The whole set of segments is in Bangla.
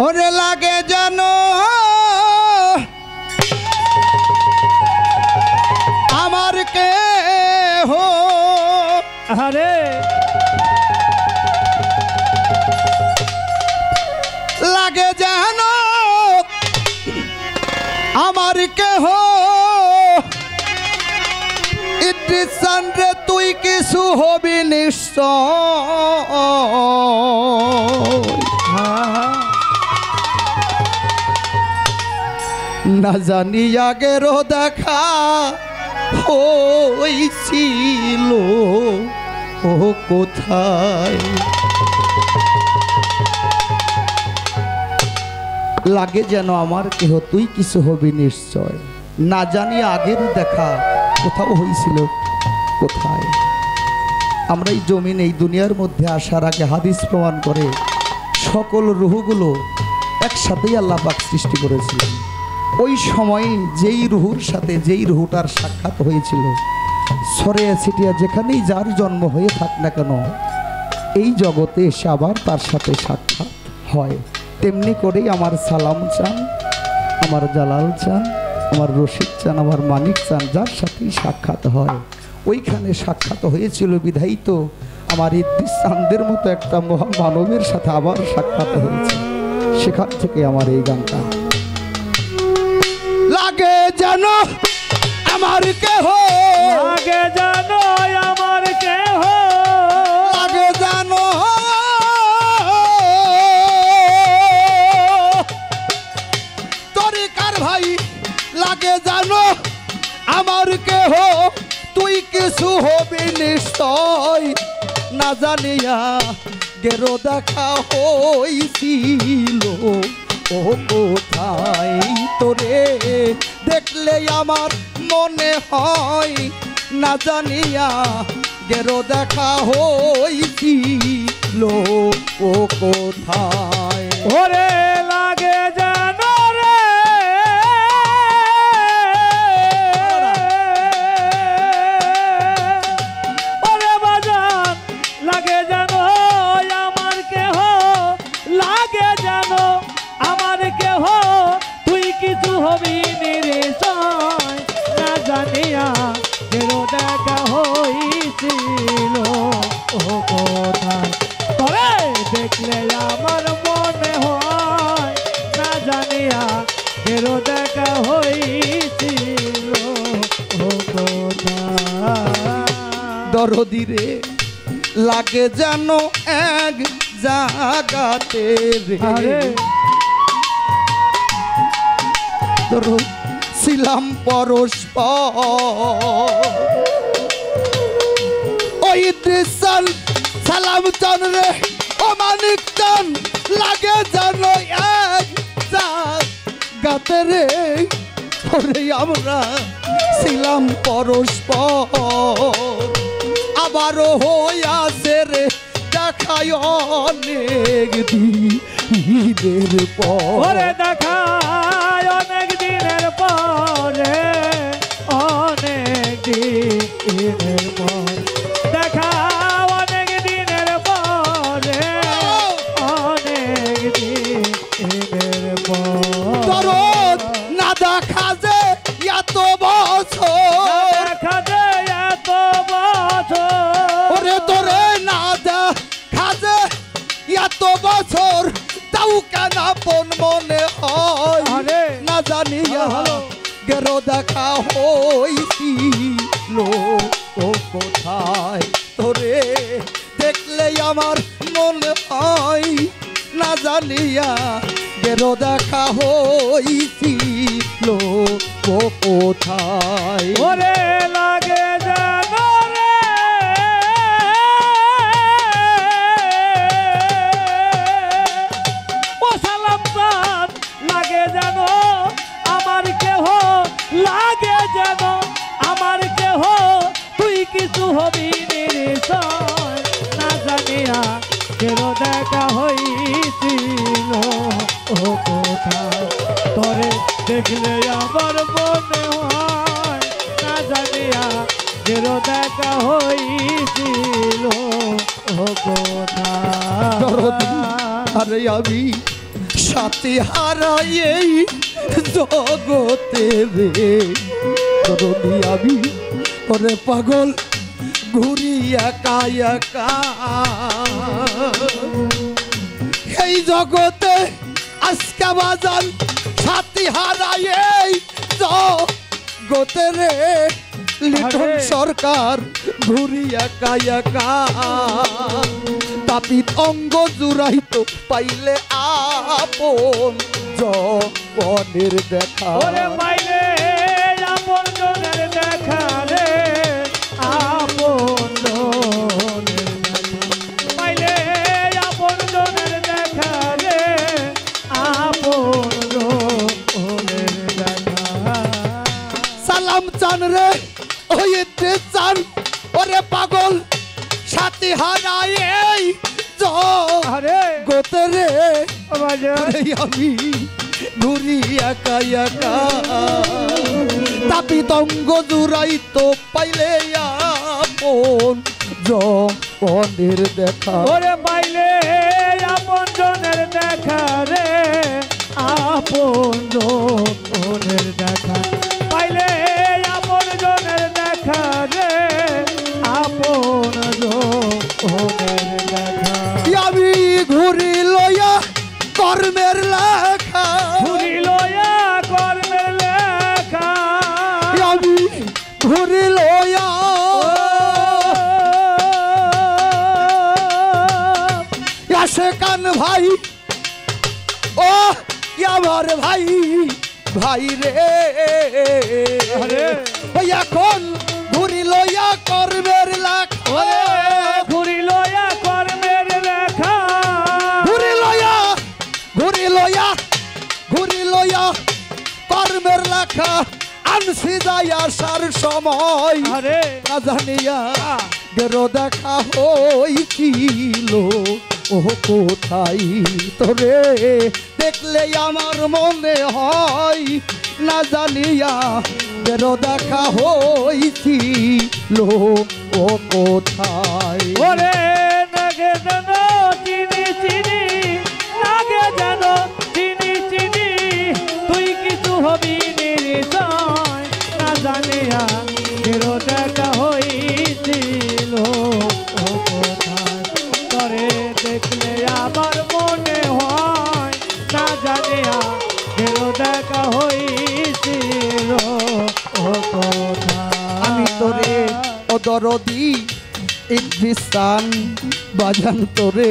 ওরে লাগে জানো আমার কে হো আরে লাগে জানো আমার কে হো ইদ্রিসান রে তুই কিছু হবি নিশ্চয় না জানি আগেরও দেখা হইছিল ও কোথায় লাগে যেন আমার কেহ তুই কিছু হবি নিশ্চয় না জানি আগেরও দেখা কোথাও হইছিল কোথায়। আমরা এই জমিন এই দুনিয়ার মধ্যে আসার আগে হাদিস প্রমাণ করে সকল রুহগুলো একসাথেই আল্লাহ পাক সৃষ্টি করেছিলেন। ওই সময়ে যেই রুহুর সাথে যেই রুহুটার সাক্ষাৎ হয়েছিল ছড়িয়ে ছিটিয়া যেখানেই যার জন্ম হয়ে থাক না কেন এই জগতে এসে আবার তার সাথে সাক্ষাৎ হয়। তেমনি করেই আমার সালাম চান, আমার জালাল চান, আমার রশিদ চান, আমার মানিক চান, যার সাথেই সাক্ষাৎ হয় ওইখানে সাক্ষাৎ হয়েছিল বিধায়ী তো আমার ইদ্রিস চাঁদের মতো একটা মহামানবের সাথে আবার সাক্ষাৎ হয়েছে। সেখান থেকে আমার এই গানটা লাগে জানো আমার কেহ লাগে জানো আমার কেহ লাগে জানো তরিকার ভাই লাগে জানো আমার কেহ তুই কিছু হবি নিশ্চয় না জানিয়া গেরো দেখা হইছিল ও কোথায় তোরে দেখলে আমার মনে হয় না জানিয়া গেরো দেখা হইছিল ও কোথায়। ওরে লাগে জানো রে ওরে বাজান লাগে জানো আমার কেহ লাগে জানো আমার কেহ তুই কিছু হবি নিশ্চয় না জানিয়া গেল দেখা হইছিল ও কোথায় তবে দেখলে আমার মনে হয় না জানিয়া গেল দেখা হইছিল ও কোথায়। দরদিরে লাগে জানো এক জাগাতে রে ছিলাম পরস্পর ওই দৃশ্যাল সালাম চান রে ও মানিক চান লাগে জানো এক জাগাতে রে ওরে আমরা ছিলাম পরস্পর আবারও হইয়াছে রে দেখায় অনেক দিনের পর দেখায় অনেক দিনের পরে অনেক দিনের পর দেখা অনেক দিনের পরে অনেক দিনের পর না দেখা যে এত বছর দেখা যে এত বছর ওরে তোরে না দেখা যে এত বছর তাও কেন আপন মনে হয় না জানিয়া গেরো দেখা হইছিল ও কোথায় তোরে দেখলে আমার মনে হয় না জানিয়া গেরো দেখা হইছিল ও কোথায়। ওরে লাগে জানো রে ও সালাম চাঁদ লাগে জানো আমার কেহ লাগে জানো আমার কেহ তুই কিছু হবি নিশ্চয় না জানিয়া কেন দেখা হইছিল ও ও কোথায় তোরে দেখলে আমার মনে হয় না জানিয়া যেন দেখা হইছিল ও দরদি, কোথায় আরে আমি সাথে হারাই এই জগতে রে দরদি, আমি ওরে পাগল ঘুরি একা একা এই জগতে আজকে বাজান সাথী হারাই এই জগতে রে লিটন আরে। সরকার ঘুরি একা একা তাপিত অঙ্গ জুড়াইতো পাইলে আপন জনের দেখা ওরে পাইলে আপন জনের দেখা রে আপন জনের দেখা পাইলে আপন জনের দেখা রে আপন জনের দেখা সালাম চান রে ওইতে চান ওরে পাগল সাথী হারাই এই আরে জগতে রে বাজার আরে আমি ঘুরি একা একা তাপিত অঙ্গ জুড়াইতো পাইলে আপন জনের দেখা ওরে পাইলে আপন জনের দেখা রে আপন জনের দেখা পাইলে আপন জনের দেখা রে আপন জনের দেখা আমি ঘুরি লইয়া কর্মের লেখা ঘুরি লয়া কর্মের লেখা আমি ঘুরি লইয়া আসে কান ভাই ও আমার ভাই ভাই রে আরে ওই এখন ঘুরি লইয়া কর্মের লেখা ঘুরি লয়া কর্মের লেখা ঘুরি লইয়া ঘুরি লইয়া ঘুরি লইয়া কর্মের লেখা আনছি যাই আসার সময় আরে না জানিয়া গেরো দেখা হইছিল ও কোথায় তোরে দেখলে আমার মনে হয় না জানিয়া গেরো দেখা হইছিল ও কোথায় ওরে নাগে যেন চিনি চিনি নাগে যেন চিনি চিনি তুই কিছু হবি নিশ্চয় না জানিয়া ফেরো দেখা হইছিল ও কোথায় তরে দেখলে আমার মনে হয় না জানিয়া ফেরো দেখা হইছিল ও কোথায় আমি তোরে অদরদি ইদ্রিসান বাজান তোরে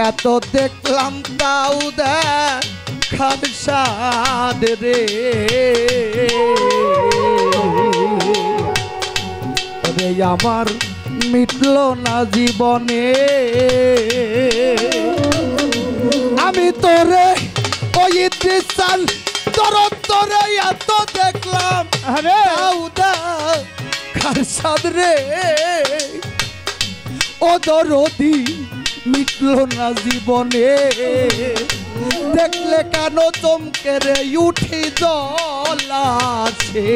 এত দেখলাম তাও দেখার সাদ রে রে আমার মিটল না জীবনে আমি তোরে ওই ইদ্রিসান তোরে এত দেখলাম আরে দাউদা খারসাদ রে ও দরদি মিটল না জীবনে দেখলে কেন চমকে রে উঠি জলাছে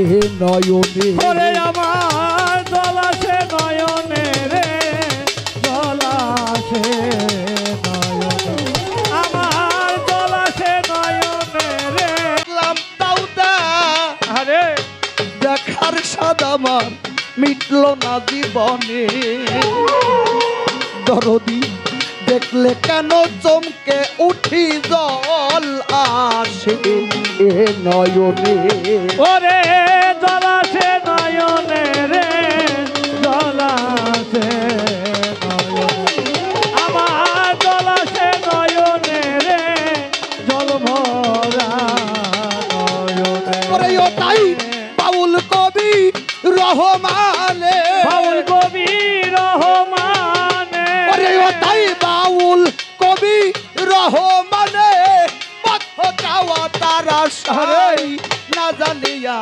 এ নয়নে ওরে আমার জলাশে নয়নে রে জলাশে নয়নে আমার জলাশে নয়নে রে দেখলাম দাউদা আরে দেখার সাদ আমার মিটল না জীবনে দরদি দেখলে কেন চমকে উঠি জল আসে এ নয়নে ওরে জলাশে নয়নে রে জলাশে নয়নে আমার জলাশে নয়নে রে জল ভরা নয়নে ওরে ও তাই বাউল কবি রহমানে বাউল কবি রহমানে ওরে ও তাই বাউল কবি রহমানে পথ যাওয়া তারা সারাই না জানিয়া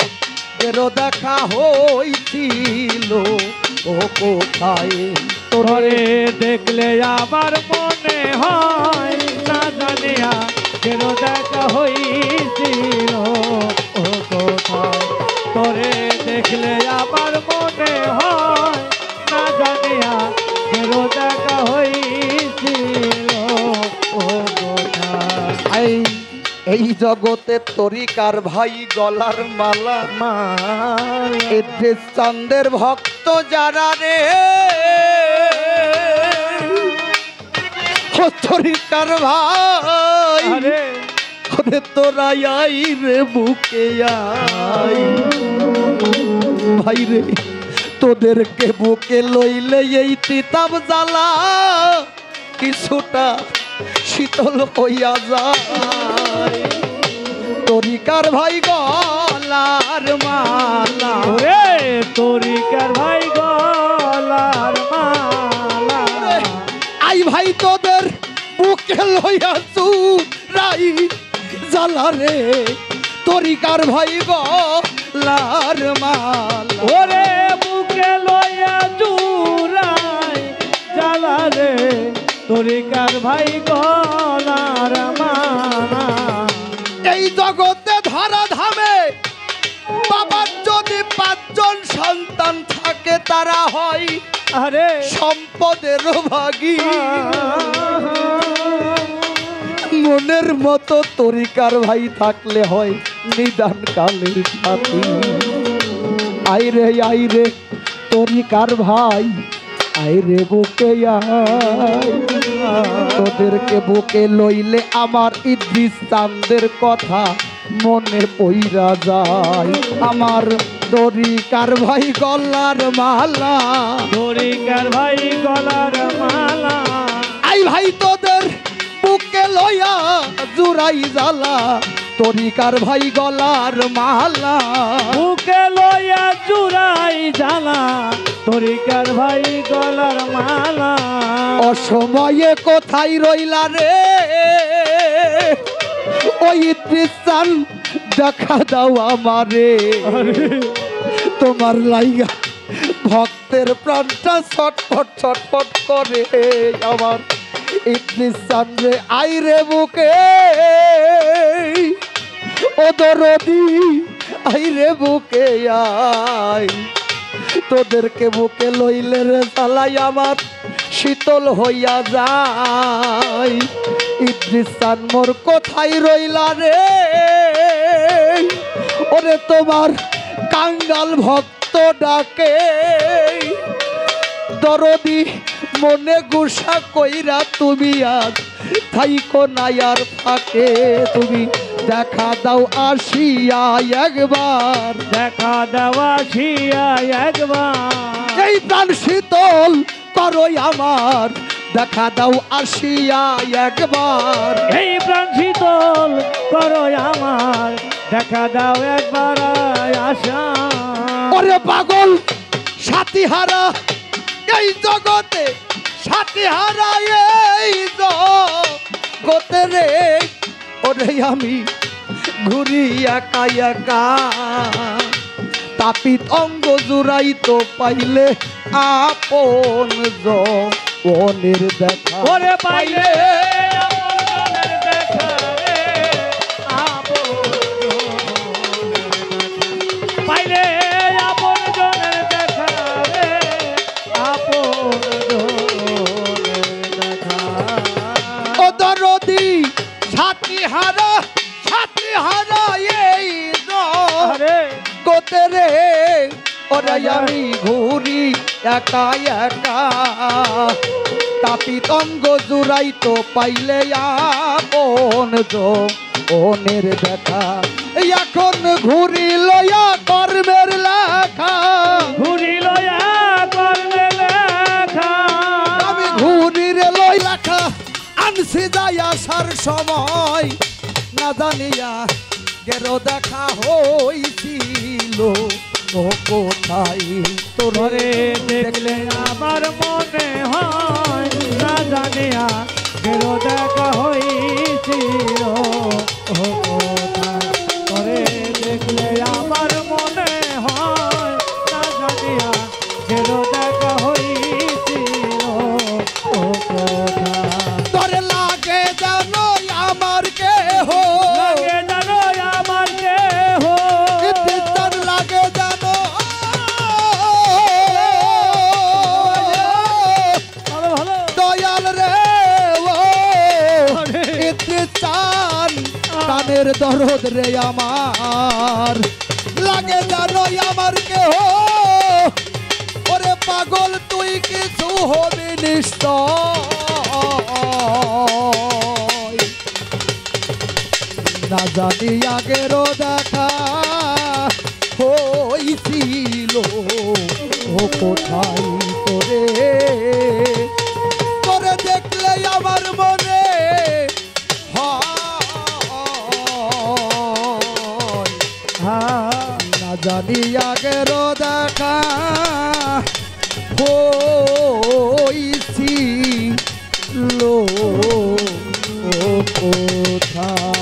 বেরো দেখা হইছিল ও কোথায় তোরে দেখলে আমার মনে হয় না জানিয়া কেন দেখা হইছিল ও কোথায় তোরে দেখলে আমার মনে হয় না জানিয়া কেন দেখা হইছিল ও কোথায় এই এই জগতে তরিকার ভাই গলার মালা এতে চন্দের ভক্ত যারা রে ও তরিকার ভাই আরে ওরে তোরা আই রে বুকে আই ভাই রে তোদেরকে বুকে লইলে এই তিতাব জ্বালা কিছুটা শীতল হইয়া যায় তরিকার ভাই গলার মালা ওরে তরিকার ভাই গলার মালা আই ভাই তোদের বুকে লইয়া চুরাই জ্বালা রে তরিকার ভাই গলার মালা ওরে বুকে লইয়া জুরাই জ্বালা রে তরিকার ভাই গলার মালা এই জগতে ধরা ধামে বাবার যদি 5 জন সন্তান থাকে তারা হয় আরে সম্পদের ভাগী মনের মতো তরিকার ভাই থাকলে হয় নিদান কালের সাথী আইরে তরিকার ভাই আইরে বুকে আয় তোদেরকে বুকে লইলে আমার ইদ্রিস চাঁদের কথা মনে পইরা যায় আমার তরিকার ভাই গলার মালা তরিকার ভাই গলার মালা আই ভাই তোদের বুকে লইয়া জুরাই জ্বালা তরিকার ভাই গলার মালা বুকে লইয়া জুরাই জ্বালা তরিকার ভাই গলার মালা অসময়ে কোথায় রইলা রে ওই দৃশ্যান দেখা দাও আমারে তোমার লাইগা ভক্তের প্রাণটা ছটফট ছটফট করে আমার দৃশ্যান রে আইরে বুকে ও দরদি আইরে বুকে আয় তোদেরকে বুকে লইলে রে জ্বালাই আমার শীতল হইয়া যায় ইদ্রিসান মোর কোথায় রইলা রে ওরে তোমার কাঙ্গাল ভক্ত ডাকে দরদি মনে গুসা কইরা তুমি আজ থাইকো নায়ার ফাঁকে তুমি দেখা দাও আসিয়া একবার দেখা দেওয়া ছিয়া একবার এই প্রাণ শীতল করো আমার দেখা দাও আসিয়া একবার এই প্রাণ শীতল করো আমার দেখা দাও একবার আশা ওরে পাগল সাথীহারা এই জগতে সাথীহারা এই জগতে রে ওরে আমি ঘুরি একা একা তাপিত অঙ্গ জুড়াই তো পাইলে আপন জনের দেখা ওরে পাইলে আপনের দেখা রে, পাইলে আপনের দেখা রে, আপনের দেখা ও দরদি সাথীহারা এই আরে জগতে রে ওরে আমি ঘুরি একা একা তাপিত অঙ্গ জুড়াই তো পাইলে আপন জনের দেখা এখন ঘুরি লয়া কর্মের লেখা ঘুরি লয়া করবে লেখা আমি ঘুরি রে লই লেখা আনছি যাই আসার সময় না জানিয়া গেল দেখা হইছিল ও কোথায় তোর তোরে দেখলে আমার মনে হয় না জানিয়া গেল দেখা হইছিল ও কোথায় তোরে দেখলে আমার মনে হয় না জানিয়া গেল দেখা হইছিল ও কোথায় তোর লাগে জানো আমার কে দরদ রে আমার লাগে জানো আমার কেহ ওরে পাগল তুই কিছু হবি নিশ্চয় না জানি আগেরও দেখা হইছিল ও কোথায় তোরে তোরে দেখলে আমার মনে হয় না জানি আগেরও দেখা হইছিল ও কোথায়